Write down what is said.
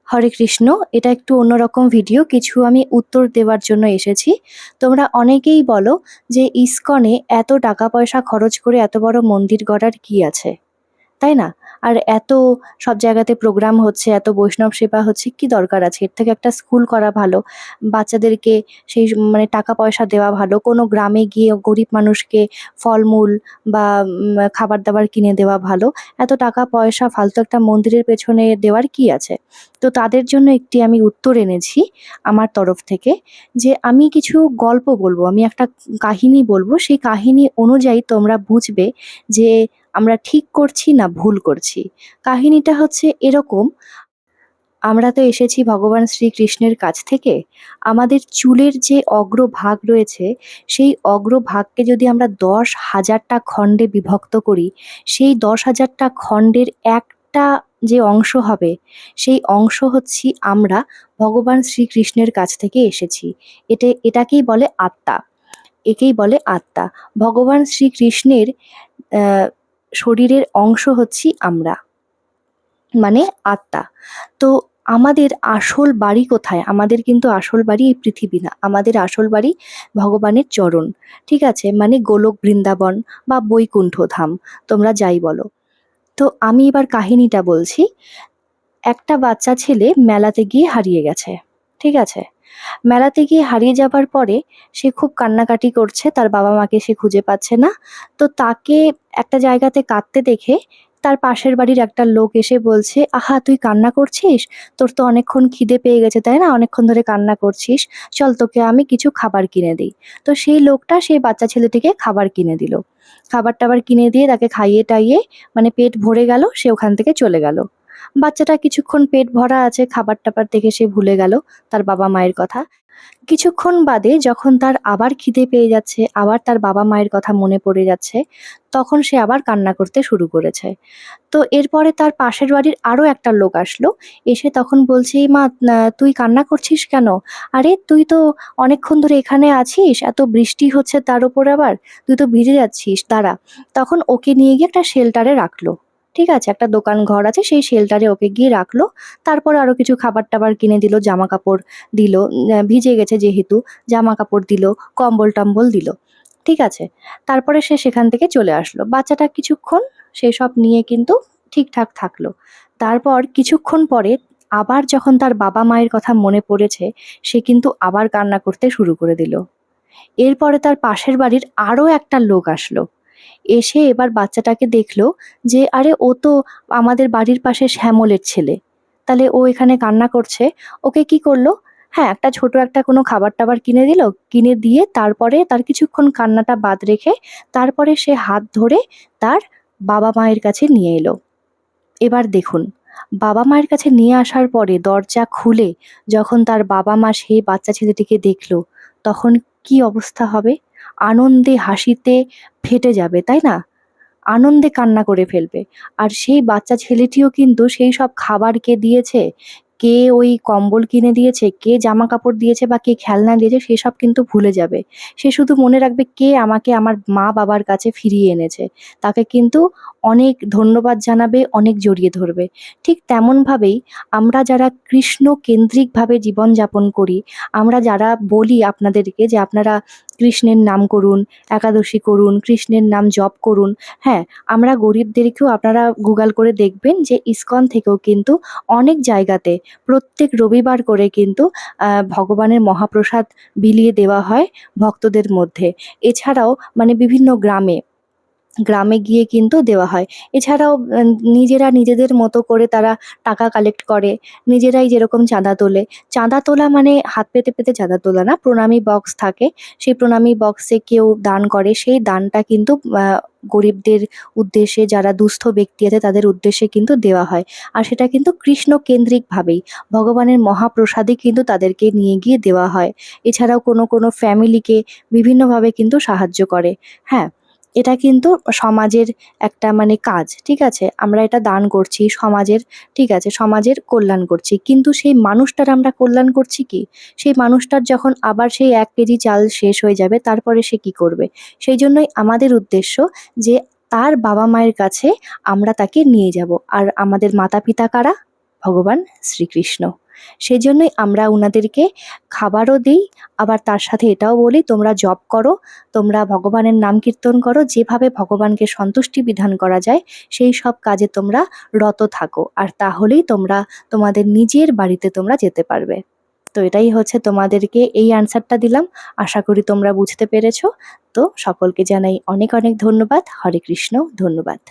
হরে কৃষ্ণ। এটা একটু অন্যরকম ভিডিও। কিছু আমি উত্তর দেওয়ার জন্য এসেছি। তোমরা অনেকেই বলো যে ইসকনে এত টাকা পয়সা খরচ করে এত বড় মন্দির গড়ার কি আছে? তাই না? আর এত সব জায়গাতে প্রোগ্রাম হচ্ছে, এত বৈষ্ণব সেবা হচ্ছে, কি দরকার আছে? এর থেকে একটা স্কুল করা ভালো। বাচ্চাদেরকে সেই মানে টাকা পয়সা দেওয়া ভালো। কোনো গ্রামে গিয়ে গরিব মানুষকে ফলমূল বা খাবার-দাবার কিনে দেওয়া ভালো। এত টাকা পয়সা ফালতু একটা মন্দিরের পেছনে দেওয়ার কি আছে? তো তাদের জন্য একটি আমি উত্তর এনেছি আমার তরফ থেকে, যে আমি কিছু গল্প বলবো, আমি একটা কাহিনী বলবো। সেই কাহিনী অনুযায়ী তোমরা বুঝবে যে আমরা ঠিক করছি না ভুল করছি। কাহিনীটা হচ্ছে এরকম, আমরা তো এসেছি ভগবান শ্রীকৃষ্ণের কাছ থেকে। আমাদের চুলের যে অগ্রভাগ রয়েছে, সেই অগ্রভাগকে যদি আমরা ১০,০০০ টা খণ্ডে বিভক্ত করি, সেই ১০,০০০ টা খণ্ডের একটা যে অংশ হবে, সেই অংশ হচ্ছি আমরা ভগবান শ্রীকৃষ্ণের কাছ থেকে এসেছি। এটাকেই বলে আত্মা। একেই বলে আত্মা। ভগবান শ্রীকৃষ্ণের অ্যা শরীরের অংশ হচ্ছি আমরা। মানে আত্মা। তো আমাদের আসল বাড়ি কোথায়? আমাদের কিন্তু আসল বাড়ি এই পৃথিবী না। আমাদের আসল বাড়ি ভগবানের চরণ। ঠিক আছে? মানে গোলক বৃন্দাবন বা বৈকুণ্ঠ ধাম। তোমরা যাই বলো। তো আমি এবার কাহিনীটা বলছি। একটা বাচ্চা ছেলে মেলাতে গিয়ে হারিয়ে গেছে। ঠিক আছে? মেলাতে গিয়ে হারিয়ে যাবার পরে সে খুব কান্নাকাটি করছে, তার বাবা-মাকে সে খুঁজে পাচ্ছে না। তো তাকে একটা জায়গাতে কাঁদতে দেখে তার পাশের বাড়ির একটা লোক এসে বলছে, "আহা! তুই কান্না করছিস? তোর তো অনেকক্ষণ খিদে পেয়ে গেছে, তাই না? অনেকক্ষণ ধরে কান্না করছিস। চল তোকে আমি কিছু খাবার কিনে দেই।" তো সেই লোকটা সেই বাচ্চা ছেলেটিকে খাবার কিনে দিল। খাবার-টাবার কিনে দিয়ে তাকে খাইয়ে-টাইয়ে মানে পেট ভরে গেল, সে ওখান থেকে চলে গেল। বাচ্চাটা কিছুক্ষণ পেট ভরা আছে, খাবার-টাবার দেখে সে ভুলে গেল তার বাবা-মায়ের কথা। কিছুক্ষণ বাদে যখন তার আবার খিদে পেয়ে যাচ্ছে, আবার তার বাবা-মায়ের কথা মনে পড়ে যাচ্ছে, তখন সে আবার কান্না করতে শুরু করেছে। তো এরপরে তার পাশের বাড়ির আরো একটা লোক আসলো। এসে তখন বলছে, "এই মা, তুই কান্না করছিস কেন? আরে তুই তো অনেকক্ষণ ধরে এখানে আছিস, এত বৃষ্টি হচ্ছে তার উপর আবার। তুই তো ভিজে যাচ্ছিস, দাঁড়া।" তখন ওকে নিয়ে গিয়ে একটা শেল্টারে রাখলো। ঠিক আছে? একটা দোকান ঘর আছে, সেই শেল্টারে ওকে গিয়ে রাখলো। তারপর আরো কিছু খাবার-টাবার কিনে দিল, জামাকাপড় দিল। ভিজে গেছে যেহেতু, জামাকাপড় দিল, কম্বল-টম্বল দিল। ঠিক আছে? তারপরে সে সেখান থেকে চলে আসলো। বাচ্চাটা কিছুক্ষণ সেসব নিয়ে কিন্তু ঠিকঠাক থাকলো। তারপর কিছুক্ষণ পরে আবার যখন তার বাবা-মায়ের কথা মনে পড়েছে, সে কিন্তু আবার কান্না করতে শুরু করে দিল। এরপরে তার পাশের বাড়ির আরো একটা লোক আসলো। এসে এবার বাচ্চাটাকে দেখলো যে, "আরে ও তো আমাদের বাড়ির পাশে শ্যামলের ছেলে। তাহলে ও এখানে কান্না করছে।" ওকে কি করলো? হ্যাঁ, একটা ছোট একটা কোনো খাবার-টাবার কিনে দিল। কিনে দিয়ে তারপরে তার কিছুক্ষণ কান্নাটা বাদ রেখে তারপরে সে হাত ধরে তার বাবা-মায়ের কাছে নিয়ে এলো। এবার দেখুন, বাবা-মায়ের কাছে নিয়ে আসার পরে দরজা খুলে যখন তার বাবা-মা সেই বাচ্চা ছেলেটিকে দেখলো, তখন কি অবস্থা হবে? আনন্দে হাসিতে ফেটে যাবে, তাই না? আনন্দে কান্না করে ফেলবে। আর সেই বাচ্চা ছেলেটিও কিন্তু সেই সব খাবার কে দিয়েছে, কে ওই কম্বল কিনে দিয়েছে, কে জামাকাপড় দিয়েছে বা কে খেলনা দিয়েছে সেসব কিন্তু ভুলে যাবে। সে শুধু মনে রাখবে কে আমাকে আমার মা-বাবার কাছে ফিরিয়ে এনেছে। তাকে কিন্তু অনেক ধন্যবাদ জানাবে, অনেক জড়িয়ে ধরবে। ঠিক তেমনভাবেই আমরা যারা কৃষ্ণ কেন্দ্রিকভাবে জীবনযাপন করি, আমরা যারা বলি আপনাদেরকে যে আপনারা কৃষ্ণের নাম করুন, একাদশী করুন, কৃষ্ণের নাম জপ করুন। হ্যাঁ, আমরা গরিবদেরকেও আপনারা গুগল করে দেখবেন যে ইসকন থেকেও কিন্তু অনেক জায়গাতে প্রত্যেক রবিবার করে কিন্তু ভগবানের মহাপ্রসাদ বিলিয়ে দেওয়া হয় ভক্তদের মধ্যে। এছাড়াও মানে বিভিন্ন গ্রামে গ্রামে গিয়ে কিন্তু দেওয়া হয়। এছাড়াও নিজেরা নিজেদের মতো করে তারা টাকা কালেক্ট করে। নিজেরাই যেরকম চাঁদা তোলে। চাঁদা তোলা মানে হাত পেতে, পেতে চাঁদা তোলা না। প্রণামী বক্স থাকে। সেই প্রণামী বক্সে কেউ দান করে। সেই দানটা কিন্তু আ গরিবদের উদ্দেশ্যে, যারা দুস্থ ব্যক্তি আছে তাদের উদ্দেশ্যে কিন্তু দেওয়া হয়। আর সেটা কিন্তু কৃষ্ণকেন্দ্রিকভাবেই। ভগবানের মহাপ্রসাদই কিন্তু তাদেরকে নিয়ে গিয়ে দেওয়া হয়। এছাড়াও কোনো, কোনো ফ্যামিলিকে বিভিন্নভাবে কিন্তু সাহায্য করে। হ্যাঁ? এটা কিন্তু সমাজের একটা মানে কাজ, ঠিক আছে? আমরা এটা দান করছি সমাজের, ঠিক আছে? সমাজের কল্যাণ করছি। কিন্তু সেই মানুষটার আমরা কল্যাণ করছি কি? সেই মানুষটার যখন আবার সেই ১ কেজি চাল শেষ হয়ে যাবে, তারপরে সে কি করবে? সেইজন্যই আমাদের উদ্দেশ্য যে তার বাবা-মায়ের কাছে আমরা তাকে নিয়ে যাবো। আর আমাদের মাতা-পিতা কারা? ভগবান শ্রীকৃষ্ণ। সেজন্যই আমরা উনাদেরকে খাবারও দিই, আবার তার সাথে এটাও বলি তোমরা জপ করো, তোমরা ভগবানের নাম কীর্তন করো, যেভাবে ভগবানকে সন্তুষ্টি বিধান করা যায় সেই সব কাজে তোমরা রত থাকো, আর তাহলেই তোমরা তোমাদের নিজের বাড়িতে তোমরা যেতে পারবে। তো এটাই হচ্ছে তোমাদেরকে এই অ্যান্সারটা দিলাম। আশা করি তোমরা বুঝতে পেরেছো। তো সকলকে জানাই অনেক অনেক ধন্যবাদ। হরে কৃষ্ণ, ধন্যবাদ।